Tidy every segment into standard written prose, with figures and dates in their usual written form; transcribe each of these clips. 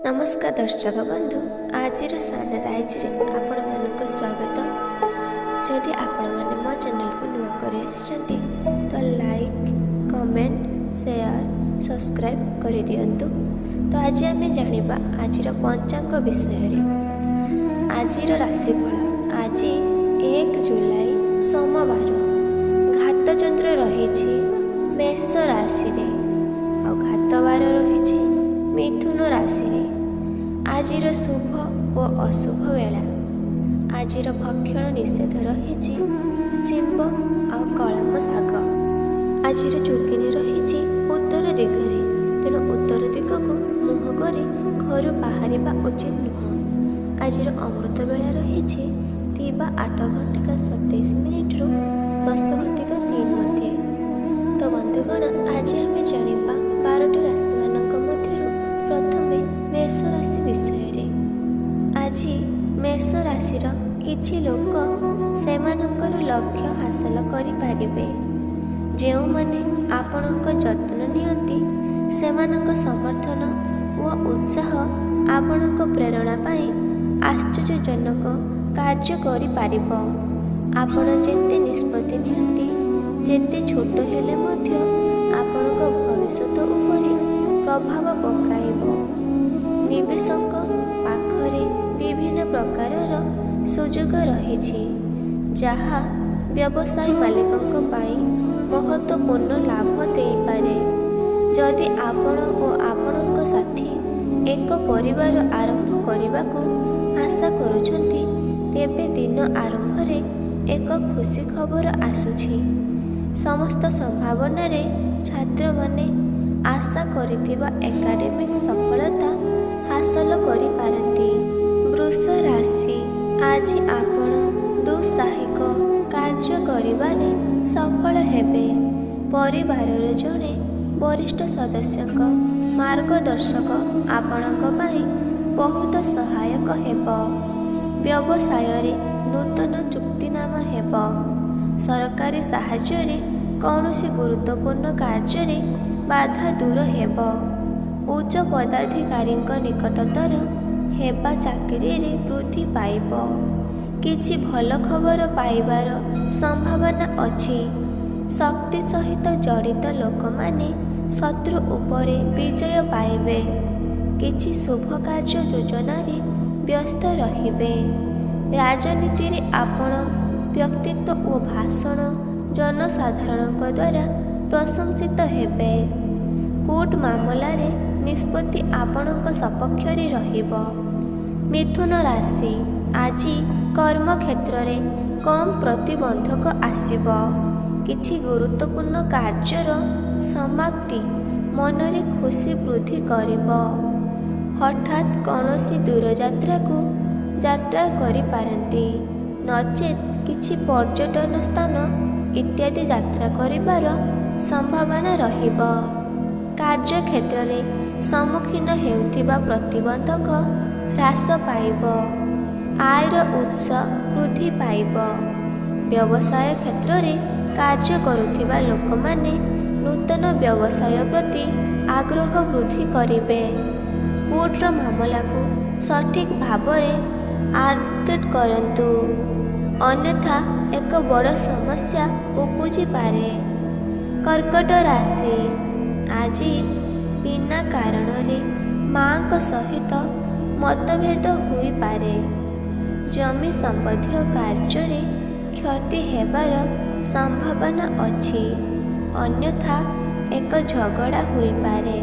नमस्कार दर्शक बंधु आज सनराइज आपण मानक स्वागत। जदि आपण माने मो चैनल को नुआ करे तो लाइक कमेंट शेयर सब्सक्राइब कर दियंतु। तो आज आम जानिबा आज पंचांग विषय रे। आज राशिफल आज 1 जुलाई सोमवार घात चंद्र रही मेष राशि रे और घातवार रही मिथुन राशि रे। आजिर शुभ और अशुभ बेला। आजिर भक्षण निषेध रही शिंब और कलम शाग। आजिर जोगिनी रही उत्तर दिगरे, तेणु उत्तर दिग को मुह कर घर बाहर उचित नुह। आजिर अमृत बेला रही 8:27 रु 10:03 मध्य। तो बंधुगण आज आम जानिबा 12टी राशि मानक मध्यरु प्रथमे मेष राशि विषय रे। आज मेष राशिर किछि लोक सेमानंकर लक्ष्य हासिल करि पारिबे। जेउ माने आपणक जत्न नियंती सेमानक समर्थन व उत्साह आपणक प्रेरणा पाई आश्चर्यजनक कार्य करि पारिबो। आपण जेते निष्पत्ति नियंती जेते छोट हेले मध्य आपणक भविष्य उपरे प्रभाव पकाइबो। निवेशक पाखरे विभिन्न प्रकारर सुযোଗ रही जहा व्यवसायी मालिकंक पाई महत्वपूर्ण लाभ दे पारे। जदि आपण और आपणक साथी एक परिवार आरंभ करने को आशा करुछंती तेबे दिन आरंभ रे एक खुशी खबर आसुछि। समस्त संभावना रे छात्र माने आशा करिथिबा एकाडेमिक सफलता हासिल करि पारंती। वृष राशि आज आपण दुस्साहिक कार्य करिबारे सफल हेबे। परिवारर जणे वरिष्ठ सदस्यक मार्गदर्शक आपणक पाई बहुत सहायक हेबो। व्यवसाय रे नूतन चुक्तिनामा हेबो। सरकारी साहाय्य रे कौनसी गुरुत्वपूर्ण कार्य रे बाधा दूर हेबो। उच्च पदाधिकारी निकटतर हेबा चाकरी रे वृद्धि पाइबो। किछि भल खबर पाइबार संभावना अछि। शक्ति सहित जड़ित लोक माने शत्रु उपरे विजय पाइबे। किछि शुभ कार्य योजना रे व्यस्त रहिबे। राजनीति रे आपण व्यक्तित्व और भाषण जनसाधारण द्वारा प्रशंसित हेबे। कोर्ट मामला रे निष्पत्ति आपणक सपक्ष रे रहिबो। मिथुन राशि आज कर्म क्षेत्र रे कम प्रतिबंधक आसीबो। किछि गुरुत्वपूर्ण कार्यर समाप्ति मनरे खुशी वृद्धि करिबो। हठात कौनसी दूर यात्रा को यात्रा करि पारंती नचेत किछि पर्यटन स्थान इत्यादि यात्रा करिबार संभावना रहिबो। कार्य क्षेत्र रे सम्मुखीन हेउथिबा प्रतिबंधक ह्रास पाइबो। आयर उत्स वृद्धि पाइबो। व्यवसाय क्षेत्र रे कार्य करुथिबा लोक माने नूतन व्यवसाय प्रति आग्रह वृद्धि करिबे। कोर्टर मामला को सठिक भावरे एडवोकेट करंतु अन्यथा एक बड़ समस्या उपजी पारे। कर्कट राशि आज बिना कारण रे मां सहित मतभेद हुई पारे। जमी संबंधी कार्य रे क्षति हेबार संभावना अछि। अन्यथा एक झगड़ा हुई पारे।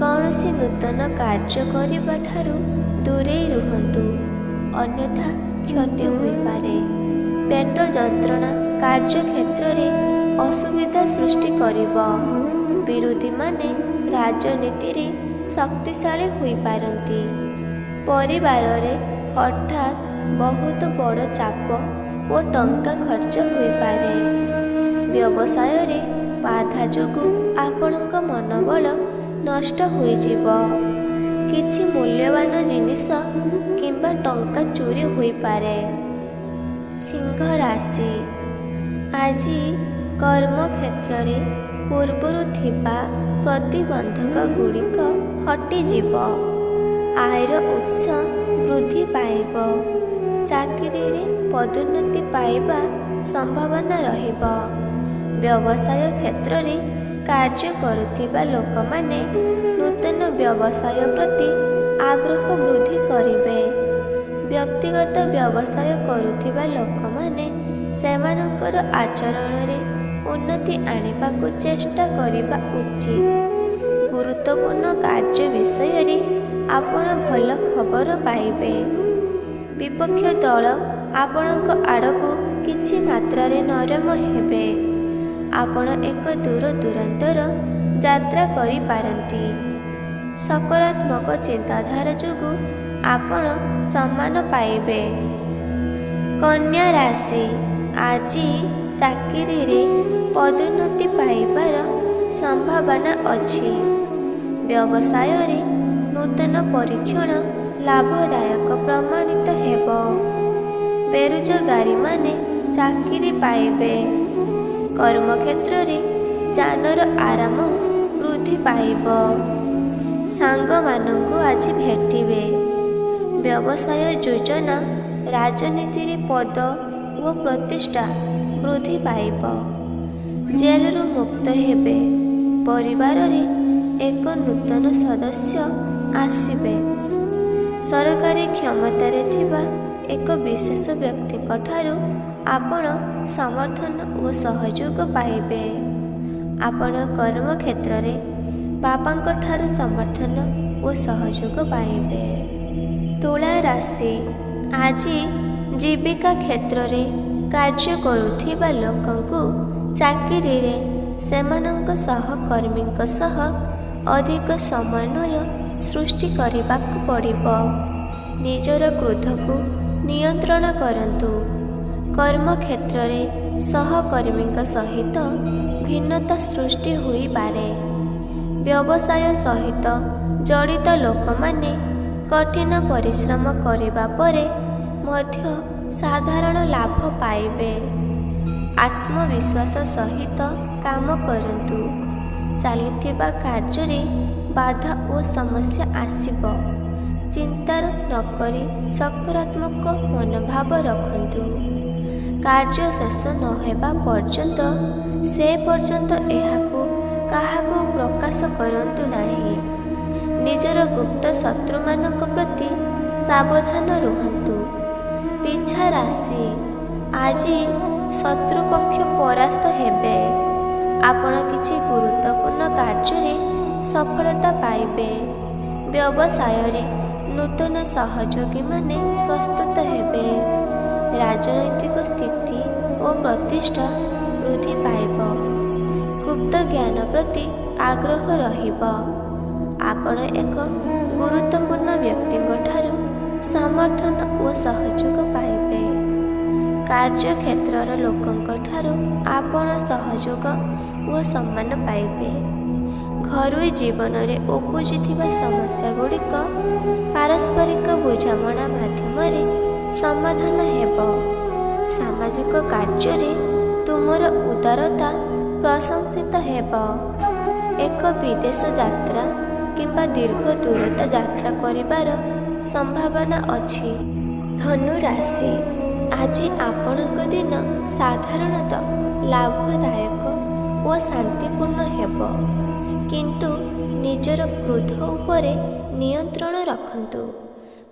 कौनसी नूतन कार्य करिबा ठारू दूरे रुहंतु अन्यथा क्षति हुई पारे। पेट जंत्रणा कार्य क्षेत्र रे असुविधा सृष्टि करिबो। विरोधी माने राजनीति रे शक्तिशाली हुई पारंती। परिवार रे हठात बहुत बड़ चाप और टंका खर्च हुई पारे। व्यवसाय रे बाधा जोगु आपणक मनोबल नष्ट हुई जिवो। किछि मूल्यवान जिनिस किंबा टंका चोरी हुई पारे। सिंह राशि आज कर्म क्षेत्र रे पूर्वरु थिबा प्रतिबंधक गुड़िक हटिଯିब। ଆୟର ଉତ୍ସ ବୃଦ୍ଧି ପାଇବ। ଚାକିରିରେ ପଦୋନ୍ନତି ପାଇବା ସମ୍ଭାବନା ରହିବ। ବ୍ୟବସାୟ କ୍ଷେତ୍ରରେ କାର୍ଯ୍ୟ କରୁଥିବା ଲୋକମାନେ ନୂତନ ବ୍ୟବସାୟ ପ୍ରତି ଆଗ୍ରହ ବୃଦ୍ଧି କରିବେ। ବ୍ୟକ୍ତିଗତ ବ୍ୟବସାୟ କରୁଥିବା ଲୋକମାନେ ସେମାନଙ୍କର ଆଚରଣରେ ଉନ୍ନତି ଆଣିବାକୁ ଚେଷ୍ଟା କରିବା ଉଚିତ। ଗୁରୁତ୍ୱପୂର୍ଣ୍ଣ କାର୍ଯ୍ୟ ବିଷୟରେ ଆପଣ ଭଲ ଖବର ପାଇବେ। ବିପକ୍ଷ ଦଳ ଆପଣଙ୍କ ଆଡ଼କୁ କିଛି ମାତ୍ରାରେ ନରମ ହେବେ। ଆପଣ ଏକ ଦୂର ଦୂରାନ୍ତର ଯାତ୍ରା କରିପାରନ୍ତି। ସକାରାତ୍ମକ ଚିନ୍ତାଧାରା ଯୋଗୁଁ ଆପଣ ସମ୍ମାନ ପାଇବେ। କନ୍ୟା ରାଶି, ଆଜି ଚାକିରିରେ ପଦୋନ୍ନତି ପାଇବାର ସମ୍ଭାବନା ଅଛି। ବ୍ୟବସାୟରେ ନୂତନ ପରୀକ୍ଷଣ ଲାଭଦାୟକ ପ୍ରମାଣିତ ହେବ। ବେରୋଜଗାରୀମାନେ ଚାକିରି ପାଇବେ। କର୍ମକ୍ଷେତ୍ରରେ ଯାନର ଆରାମ ବୃଦ୍ଧି ପାଇବ। ସାଙ୍ଗମାନଙ୍କୁ ଆଜି ଭେଟିବେ। ବ୍ୟବସାୟ ଯୋଜନା, ରାଜନୀତିରେ ପଦ ଓ ପ୍ରତିଷ୍ଠା ବୃଦ୍ଧି ପାଇବ। ଜେଲରୁ ମୁକ୍ତ ହେବେ। ପରିବାରରେ ଏକ ନୂତନ ସଦସ୍ୟ ଆସିବେ। ସରକାରୀ କ୍ଷମତାରେ ଥିବା ଏକ ବିଶେଷ ବ୍ୟକ୍ତିଙ୍କ ଠାରୁ ଆପଣ ସମର୍ଥନ ଓ ସହଯୋଗ ପାଇବେ। ଆପଣ କର୍ମକ୍ଷେତ୍ରରେ ବାପାଙ୍କ ଠାରୁ ସମର୍ଥନ ଓ ସହଯୋଗ ପାଇବେ। ତୁଳା ରାଶି, ଆଜି ଜୀବିକା କ୍ଷେତ୍ରରେ କାର୍ଯ୍ୟ କରୁଥିବା ଲୋକଙ୍କୁ ଚାକିରିରେ ସେମାନଙ୍କ ସହକର୍ମୀଙ୍କ ସହ ଅଧିକ ସମନ୍ୱୟ ସୃଷ୍ଟି କରିବାକୁ ପଡ଼ିବ। ନିଜର କ୍ରୋଧକୁ ନିୟନ୍ତ୍ରଣ କରନ୍ତୁ। କର୍ମକ୍ଷେତ୍ରରେ ସହକର୍ମୀଙ୍କ ସହିତ ଭିନ୍ନତା ସୃଷ୍ଟି ହୋଇପାରେ। ବ୍ୟବସାୟ ସହିତ ଜଡ଼ିତ ଲୋକମାନେ କଠିନ ପରିଶ୍ରମ କରିବା ପରେ ମଧ୍ୟ ସାଧାରଣ ଲାଭ ପାଇବେ। ଆତ୍ମବିଶ୍ୱାସ ସହିତ କାମ କରନ୍ତୁ। ଚାଲିଥିବା କାର୍ଯ୍ୟରେ ବାଧା ଓ ସମସ୍ୟା ଆସିବ। ଚିନ୍ତା ନକରି ସକାରାତ୍ମକ ମନୋଭାବ ରଖନ୍ତୁ। କାର୍ଯ୍ୟ ଶେଷ ନ ହେବା ପର୍ଯ୍ୟନ୍ତ ଏହାକୁ କାହାକୁ ପ୍ରକାଶ କରନ୍ତୁ ନାହିଁ। ନିଜର ଗୁପ୍ତ ଶତ୍ରୁମାନଙ୍କ ପ୍ରତି ସାବଧାନ ରୁହନ୍ତୁ। ବିଛା ରାଶି, ଆଜି ଶତ୍ରୁପକ୍ଷ ପରାସ୍ତ ହେବେ। ଆପଣ କିଛି ଗୁରୁତ୍ୱପୂର୍ଣ୍ଣ କାର୍ଯ୍ୟରେ ସଫଳତା ପାଇବେ। ବ୍ୟବସାୟରେ ନୂତନ ସହଯୋଗୀମାନେ ପ୍ରସ୍ତୁତ ହେବେ। ରାଜନୈତିକ ସ୍ଥିତି ଓ ପ୍ରତିଷ୍ଠା ବୃଦ୍ଧି ପାଇବ। ଗୁପ୍ତ ଜ୍ଞାନ ପ୍ରତି ଆଗ୍ରହ ରହିବ। ଆପଣ ଏକ ଗୁରୁତ୍ୱପୂର୍ଣ୍ଣ ବ୍ୟକ୍ତିଙ୍କ ଠାରୁ ସମର୍ଥନ ଓ ସହଯୋଗ ପାଇବେ। କାର୍ଯ୍ୟକ୍ଷେତ୍ରର ଲୋକଙ୍କ ଠାରୁ ଆପଣ ସହଯୋଗ ଓ ସମ୍ମାନ ପାଇବେ। ଘରୋଇ ଜୀବନରେ ଉପୁଜୁଥିବା ସମସ୍ୟାଗୁଡ଼ିକ ପାରସ୍ପରିକ ବୁଝାମଣା ମାଧ୍ୟମରେ ସମାଧାନ ହେବ। ସାମାଜିକ କାର୍ଯ୍ୟରେ ତୁମର ଉଦାରତା ପ୍ରଶଂସିତ ହେବ। ଏକ ବିଦେଶ ଯାତ୍ରା କିମ୍ବା ଦୀର୍ଘ ଦୂରତା ଯାତ୍ରା କରିବାର ସମ୍ଭାବନା ଅଛି। ଧନୁ ରାଶି, ଆଜି ଆପଣଙ୍କ ଦିନ ସାଧାରଣତଃ ଲାଭଦାୟକ ଓ ଶାନ୍ତିପୂର୍ଣ୍ଣ ହେବ। କିନ୍ତୁ ନିଜର କ୍ରୋଧ ଉପରେ ନିୟନ୍ତ୍ରଣ ରଖନ୍ତୁ।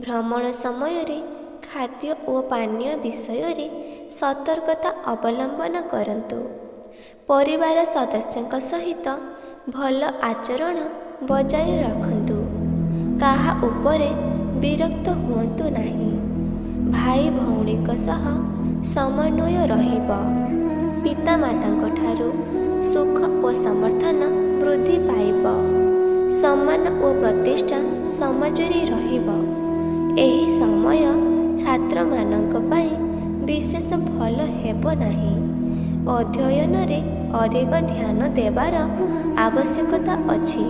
ଭ୍ରମଣ ସମୟରେ ଖାଦ୍ୟ ଓ ପାନୀୟ ବିଷୟରେ ସତର୍କତା ଅବଲମ୍ବନ କରନ୍ତୁ। ପରିବାର ସଦସ୍ୟଙ୍କ ସହିତ ଭଲ ଆଚରଣ ବଜାୟ ରଖନ୍ତୁ। କାହା ଉପରେ ବିରକ୍ତ ହୁଅନ୍ତୁ ନାହିଁ। ଭାଇ ଭଉଣୀଙ୍କ ସହ ସମନ୍ୱୟ ରହିବ। ପିତାମାତାଙ୍କ ଠାରୁ ସୁଖ ଓ ସମର୍ଥନ ବୃଦ୍ଧି ପାଇବ। ସମ୍ମାନ ଓ ପ୍ରତିଷ୍ଠା ସମାଜରେ ରହିବ। ଏହି ସମୟ ଛାତ୍ରମାନଙ୍କ ପାଇଁ ବିଶେଷ ଭଲ ହେବ ନାହିଁ। ଅଧ୍ୟୟନରେ ଅଧିକ ଧ୍ୟାନ ଦେବାର ଆବଶ୍ୟକତା ଅଛି।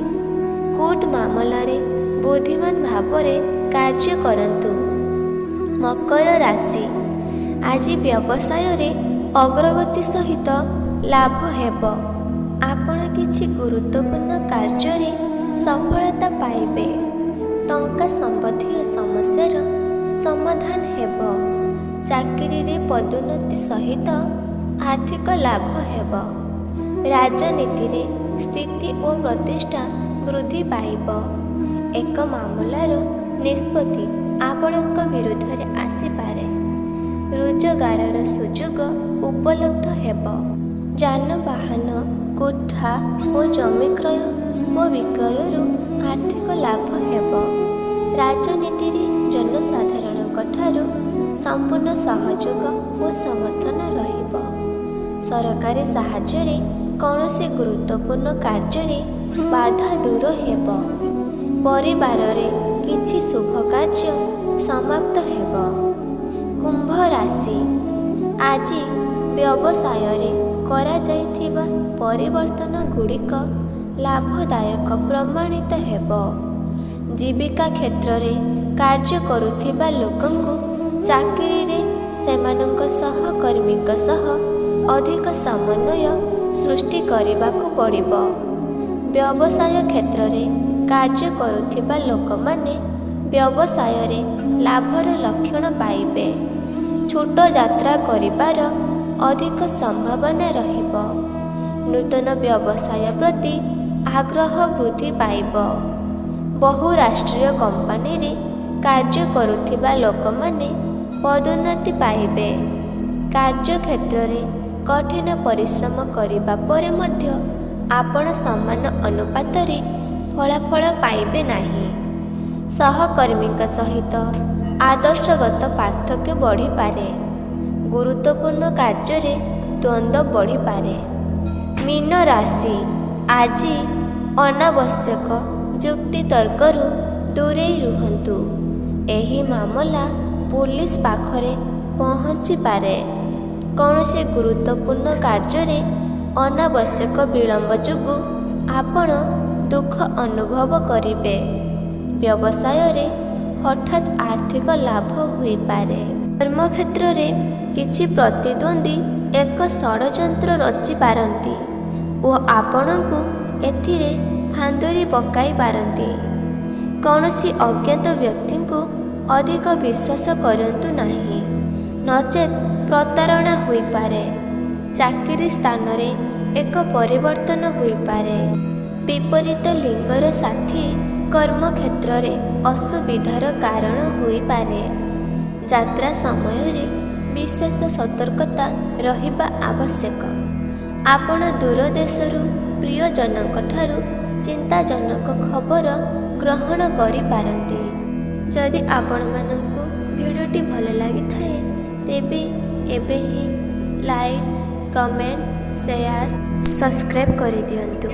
କୋର୍ଟ ମାମଲାରେ ବୁଦ୍ଧିମାନ ଭାବରେ କାର୍ଯ୍ୟ କରନ୍ତୁ। ମକର ରାଶି, ଆଜି ବ୍ୟବସାୟରେ ଅଗ୍ରଗତି ସହିତ ଲାଭ ହେବ। ଆପଣ କିଛି ଗୁରୁତ୍ୱପୂର୍ଣ୍ଣ କାର୍ଯ୍ୟରେ ସଫଳତା ପାଇବେ। ଟଙ୍କା ସମ୍ବନ୍ଧ ସମସ୍ୟାର ସମାଧାନ ହେବ। ଚାକିରିରେ ପଦୋନ୍ନତି ସହିତ ଆର୍ଥିକ ଲାଭ ହେବ। ରାଜନୀତିରେ ସ୍ଥିତି ଓ ପ୍ରତିଷ୍ଠା ବୃଦ୍ଧି ପାଇବ। ଏକ ମାମଲାର ନିଷ୍ପତ୍ତି ଆପଣଙ୍କ ବିରୁଦ୍ଧରେ ଆସିପାରେ। ରୋଜଗାରର ସୁଯୋଗ ଉପଲବ୍ଧ ହେବ। ଯାନବାହନ, କୋଠା ଓ ଜମି କ୍ରୟ ଓ ବିକ୍ରୟରୁ ଆର୍ଥିକ ଲାଭ ହେବ। ରାଜନୀତିରେ ଜନସାଧାରଣଙ୍କଠାରୁ ସମ୍ପୂର୍ଣ୍ଣ ସହଯୋଗ ଓ ସମର୍ଥନ ରହିବ। ସରକାରୀ ସାହାଯ୍ୟରେ କୌଣସି ଗୁରୁତ୍ୱପୂର୍ଣ୍ଣ କାର୍ଯ୍ୟରେ ବାଧା ଦୂର ହେବ। ପରିବାରରେ କିଛି ଶୁଭ କାର୍ଯ୍ୟ ସମାପ୍ତ ହେବ। କୁମ୍ଭ ରାଶି, ଆଜି ବ୍ୟବସାୟରେ କରାଯାଇଥିବା ପରିବର୍ତ୍ତନ ଗୁଡ଼ିକ ଲାଭଦାୟକ ପ୍ରମାଣିତ ହେବ। ଜୀବିକା କ୍ଷେତ୍ରରେ କାର୍ଯ୍ୟ କରୁଥିବା ଲୋକଙ୍କୁ ଚାକିରିରେ ସେମାନଙ୍କ ସହକର୍ମୀଙ୍କ ସହ ଅଧିକ ସମନ୍ୱୟ ସୃଷ୍ଟି କରିବାକୁ ପଡ଼ିବ। ବ୍ୟବସାୟ କ୍ଷେତ୍ରରେ କାର୍ଯ୍ୟ କରୁଥିବା ଲୋକମାନେ ବ୍ୟବସାୟରେ ଲାଭର ଲକ୍ଷଣ ପାଇବେ। ଛୋଟ ଯାତ୍ରା କରିବାର ଅଧିକ ସମ୍ଭାବନା ରହିବ। ନୂତନ ବ୍ୟବସାୟ ପ୍ରତି ଆଗ୍ରହ ବୃଦ୍ଧି ପାଇବ। ବହୁରାଷ୍ଟ୍ରୀୟ କମ୍ପାନୀରେ କାର୍ଯ୍ୟ କରୁଥିବା ଲୋକମାନେ ପଦୋନ୍ନତି ପାଇବେ। କାର୍ଯ୍ୟକ୍ଷେତ୍ରରେ କଠିନ ପରିଶ୍ରମ କରିବା ପରେ ମଧ୍ୟ ଆପଣ ସମାନ ଅନୁପାତରେ ଫଳାଫଳ ପାଇବେ ନାହିଁ। ସହକର୍ମୀଙ୍କ ସହିତ ଆଦର୍ଶଗତ ପାର୍ଥକ୍ୟ ବଢ଼ିପାରେ। ଗୁରୁତ୍ୱପୂର୍ଣ୍ଣ କାର୍ଯ୍ୟରେ ଦ୍ୱନ୍ଦ୍ୱ ବଢ଼ିପାରେ। ମୀନ ରାଶି, ଆଜି ଅନାବଶ୍ୟକ ଯୁକ୍ତିତର୍କରୁ ଦୂରେଇ ରୁହନ୍ତୁ। ଏହି ମାମଲା ପୋଲିସ ପାଖରେ ପହଞ୍ଚିପାରେ। କୌଣସି ଗୁରୁତ୍ୱପୂର୍ଣ୍ଣ କାର୍ଯ୍ୟରେ ଅନାବଶ୍ୟକ ବିଳମ୍ବ ଯୋଗୁଁ ଆପଣ ଦୁଃଖ ଅନୁଭବ କରିବେ। ବ୍ୟବସାୟରେ ହଠାତ୍ ଆର୍ଥିକ ଲାଭ ହୋଇପାରେ। କର୍ମକ୍ଷେତ୍ରରେ କିଛି ପ୍ରତିଦ୍ୱନ୍ଦ୍ୱୀ ଏକ ଷଡ଼ଯନ୍ତ୍ର ରଚିପାରନ୍ତି ଓ ଆପଣଙ୍କୁ ଏଥିରେ ଫାନ୍ଦୁରି ପକାଇ ପାରନ୍ତି। କୌଣସି ଅଜ୍ଞାତ ବ୍ୟକ୍ତିଙ୍କୁ ଅଧିକ ବିଶ୍ୱାସ କରନ୍ତୁ ନାହିଁ, ନଚେତ୍ ପ୍ରତାରଣା ହୋଇପାରେ। ଚାକିରି ସ୍ଥାନରେ ଏକ ପରିବର୍ତ୍ତନ ହୋଇପାରେ। ବିପରୀତ ଲିଙ୍ଗର ସାଥୀ କର୍ମକ୍ଷେତ୍ରରେ ଅସୁବିଧାର କାରଣ ହୋଇପାରେ। ଯାତ୍ରା ସମୟରେ ବିଶେଷ ସତର୍କତା ରହିବା ଆବଶ୍ୟକ। ଆପଣ ଦୂର ଦେଶରୁ ପ୍ରିୟଜନଙ୍କଠାରୁ ଚିନ୍ତାଜନକ ଖବର ଗ୍ରହଣ କରିପାରନ୍ତି। ଯଦି ଆପଣମାନଙ୍କୁ ଭିଡ଼ିଓଟି ଭଲ ଲାଗିଥାଏ ତେବେ ଏବେ ହିଁ ଲାଇକ୍, କମେଣ୍ଟ, ସେୟାର, ସବସ୍କ୍ରାଇବ୍ କରିଦିଅନ୍ତୁ।